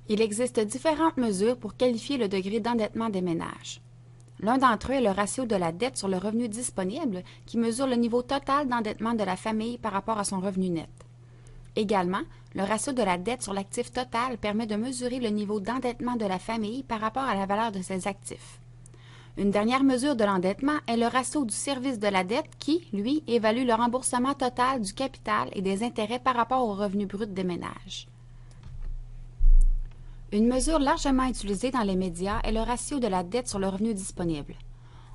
Il existe différentes mesures pour qualifier le degré d'endettement des ménages. L'un d'entre eux est le ratio de la dette sur le revenu disponible, qui mesure le niveau total d'endettement de la famille par rapport à son revenu net. Également, le ratio de la dette sur l'actif total permet de mesurer le niveau d'endettement de la famille par rapport à la valeur de ses actifs. Une dernière mesure de l'endettement est le ratio du service de la dette qui, lui, évalue le remboursement total du capital et des intérêts par rapport au revenu brut des ménages. Une mesure largement utilisée dans les médias est le ratio de la dette sur le revenu disponible.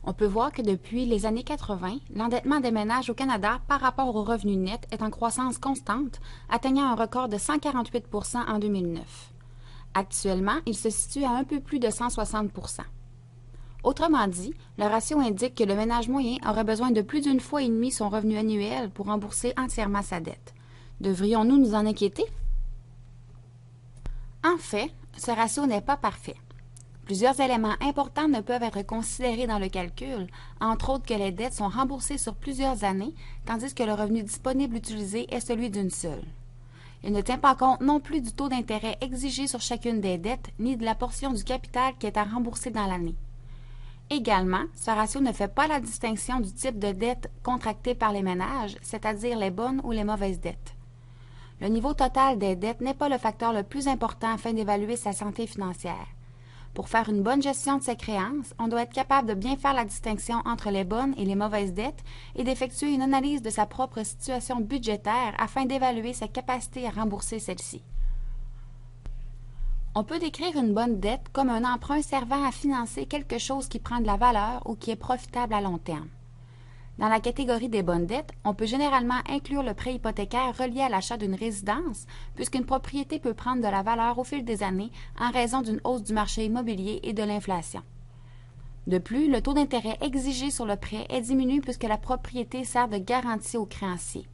On peut voir que depuis les années 80, l'endettement des ménages au Canada par rapport au revenu net est en croissance constante, atteignant un record de 148 % en 2009. Actuellement, il se situe à un peu plus de 160 %. Autrement dit, le ratio indique que le ménage moyen aurait besoin de plus d'une fois et demie son revenu annuel pour rembourser entièrement sa dette. Devrions-nous nous en inquiéter? En fait, ce ratio n'est pas parfait. Plusieurs éléments importants ne peuvent être considérés dans le calcul, entre autres que les dettes sont remboursées sur plusieurs années, tandis que le revenu disponible utilisé est celui d'une seule. Il ne tient pas compte non plus du taux d'intérêt exigé sur chacune des dettes, ni de la portion du capital qui est à rembourser dans l'année. Également, ce ratio ne fait pas la distinction du type de dette contractée par les ménages, c'est-à-dire les bonnes ou les mauvaises dettes. Le niveau total des dettes n'est pas le facteur le plus important afin d'évaluer sa santé financière. Pour faire une bonne gestion de ses créances, on doit être capable de bien faire la distinction entre les bonnes et les mauvaises dettes et d'effectuer une analyse de sa propre situation budgétaire afin d'évaluer sa capacité à rembourser celle-ci. On peut décrire une bonne dette comme un emprunt servant à financer quelque chose qui prend de la valeur ou qui est profitable à long terme. Dans la catégorie des bonnes dettes, on peut généralement inclure le prêt hypothécaire relié à l'achat d'une résidence, puisqu'une propriété peut prendre de la valeur au fil des années en raison d'une hausse du marché immobilier et de l'inflation. De plus, le taux d'intérêt exigé sur le prêt est diminué puisque la propriété sert de garantie aux créanciers.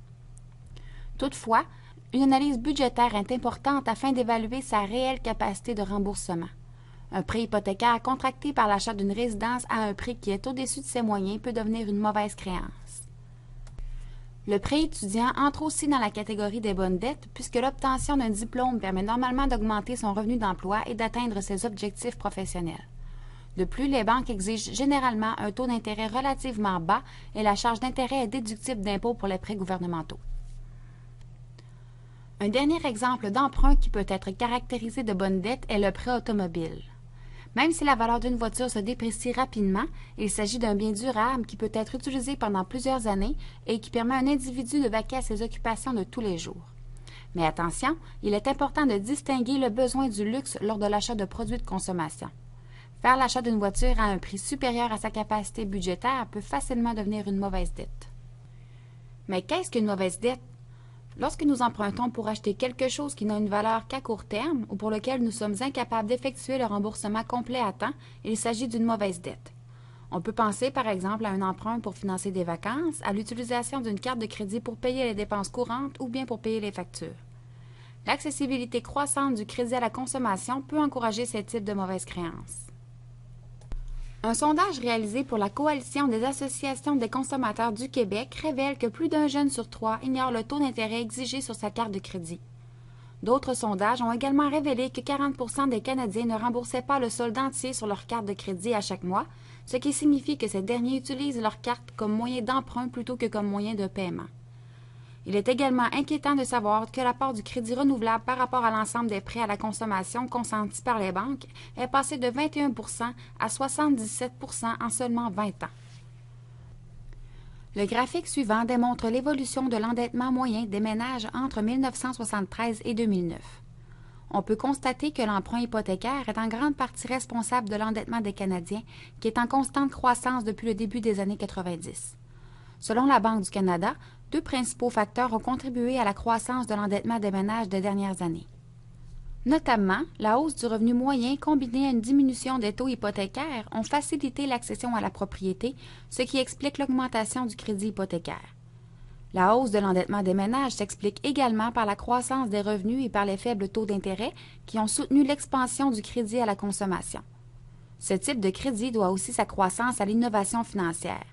Toutefois, une analyse budgétaire est importante afin d'évaluer sa réelle capacité de remboursement. Un prêt hypothécaire contracté par l'achat d'une résidence à un prix qui est au-dessus de ses moyens peut devenir une mauvaise créance. Le prêt étudiant entre aussi dans la catégorie des bonnes dettes puisque l'obtention d'un diplôme permet normalement d'augmenter son revenu d'emploi et d'atteindre ses objectifs professionnels. De plus, les banques exigent généralement un taux d'intérêt relativement bas et la charge d'intérêt est déductible d'impôts pour les prêts gouvernementaux. Un dernier exemple d'emprunt qui peut être caractérisé de bonne dette est le prêt automobile. Même si la valeur d'une voiture se déprécie rapidement, il s'agit d'un bien durable qui peut être utilisé pendant plusieurs années et qui permet à un individu de vaquer à ses occupations de tous les jours. Mais attention, il est important de distinguer le besoin du luxe lors de l'achat de produits de consommation. Faire l'achat d'une voiture à un prix supérieur à sa capacité budgétaire peut facilement devenir une mauvaise dette. Mais qu'est-ce qu'une mauvaise dette? Lorsque nous empruntons pour acheter quelque chose qui n'a une valeur qu'à court terme ou pour lequel nous sommes incapables d'effectuer le remboursement complet à temps, il s'agit d'une mauvaise dette. On peut penser par exemple à un emprunt pour financer des vacances, à l'utilisation d'une carte de crédit pour payer les dépenses courantes ou bien pour payer les factures. L'accessibilité croissante du crédit à la consommation peut encourager ces types de mauvaises créances. Un sondage réalisé pour la Coalition des associations des consommateurs du Québec révèle que plus d'un jeune sur trois ignore le taux d'intérêt exigé sur sa carte de crédit. D'autres sondages ont également révélé que 40 % des Canadiens ne remboursaient pas le solde entier sur leur carte de crédit à chaque mois, ce qui signifie que ces derniers utilisent leur carte comme moyen d'emprunt plutôt que comme moyen de paiement. Il est également inquiétant de savoir que l'apport du crédit renouvelable par rapport à l'ensemble des prêts à la consommation consentis par les banques est passé de 21 % à 77 % en seulement 20 ans. Le graphique suivant démontre l'évolution de l'endettement moyen des ménages entre 1973 et 2009. On peut constater que l'emprunt hypothécaire est en grande partie responsable de l'endettement des Canadiens, qui est en constante croissance depuis le début des années 90. Selon la Banque du Canada, deux principaux facteurs ont contribué à la croissance de l'endettement des ménages des dernières années. Notamment, la hausse du revenu moyen combinée à une diminution des taux hypothécaires ont facilité l'accession à la propriété, ce qui explique l'augmentation du crédit hypothécaire. La hausse de l'endettement des ménages s'explique également par la croissance des revenus et par les faibles taux d'intérêt qui ont soutenu l'expansion du crédit à la consommation. Ce type de crédit doit aussi sa croissance à l'innovation financière.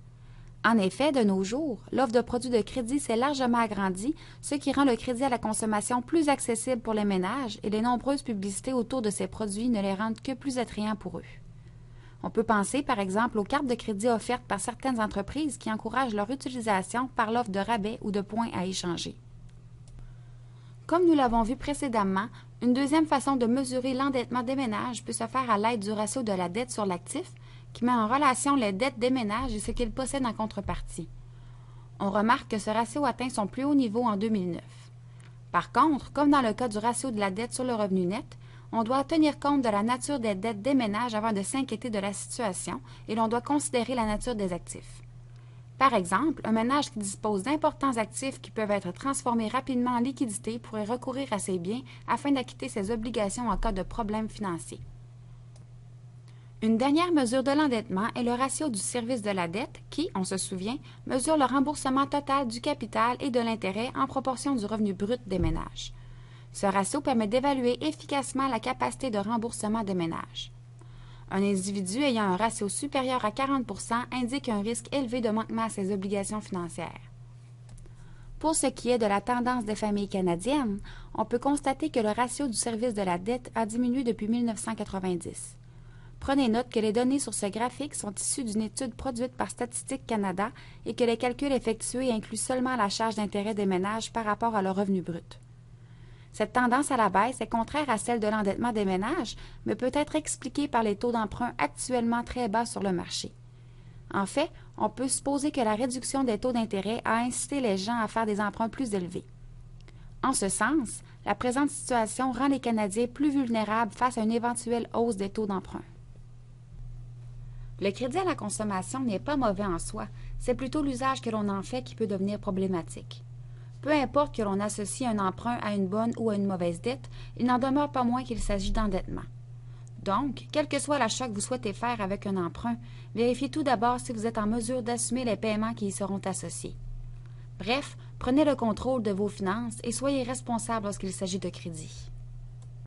En effet, de nos jours, l'offre de produits de crédit s'est largement agrandie, ce qui rend le crédit à la consommation plus accessible pour les ménages et les nombreuses publicités autour de ces produits ne les rendent que plus attrayants pour eux. On peut penser par exemple aux cartes de crédit offertes par certaines entreprises qui encouragent leur utilisation par l'offre de rabais ou de points à échanger. Comme nous l'avons vu précédemment, une deuxième façon de mesurer l'endettement des ménages peut se faire à l'aide du ratio de la dette sur l'actif, qui met en relation les dettes des ménages et ce qu'ils possèdent en contrepartie. On remarque que ce ratio atteint son plus haut niveau en 2009. Par contre, comme dans le cas du ratio de la dette sur le revenu net, on doit tenir compte de la nature des dettes des ménages avant de s'inquiéter de la situation et l'on doit considérer la nature des actifs. Par exemple, un ménage qui dispose d'importants actifs qui peuvent être transformés rapidement en liquidité pourrait recourir à ces biens afin d'acquitter ses obligations en cas de problème financier. Une dernière mesure de l'endettement est le ratio du service de la dette qui, on se souvient, mesure le remboursement total du capital et de l'intérêt en proportion du revenu brut des ménages. Ce ratio permet d'évaluer efficacement la capacité de remboursement des ménages. Un individu ayant un ratio supérieur à 40 % indique un risque élevé de manquement à ses obligations financières. Pour ce qui est de la tendance des familles canadiennes, on peut constater que le ratio du service de la dette a diminué depuis 1990. Prenez note que les données sur ce graphique sont issues d'une étude produite par Statistique Canada et que les calculs effectués incluent seulement la charge d'intérêt des ménages par rapport à leur revenu brut. Cette tendance à la baisse est contraire à celle de l'endettement des ménages, mais peut être expliquée par les taux d'emprunt actuellement très bas sur le marché. En fait, on peut supposer que la réduction des taux d'intérêt a incité les gens à faire des emprunts plus élevés. En ce sens, la présente situation rend les Canadiens plus vulnérables face à une éventuelle hausse des taux d'emprunt. Le crédit à la consommation n'est pas mauvais en soi, c'est plutôt l'usage que l'on en fait qui peut devenir problématique. Peu importe que l'on associe un emprunt à une bonne ou à une mauvaise dette, il n'en demeure pas moins qu'il s'agit d'endettement. Donc, quel que soit l'achat que vous souhaitez faire avec un emprunt, vérifiez tout d'abord si vous êtes en mesure d'assumer les paiements qui y seront associés. Bref, prenez le contrôle de vos finances et soyez responsable lorsqu'il s'agit de crédit.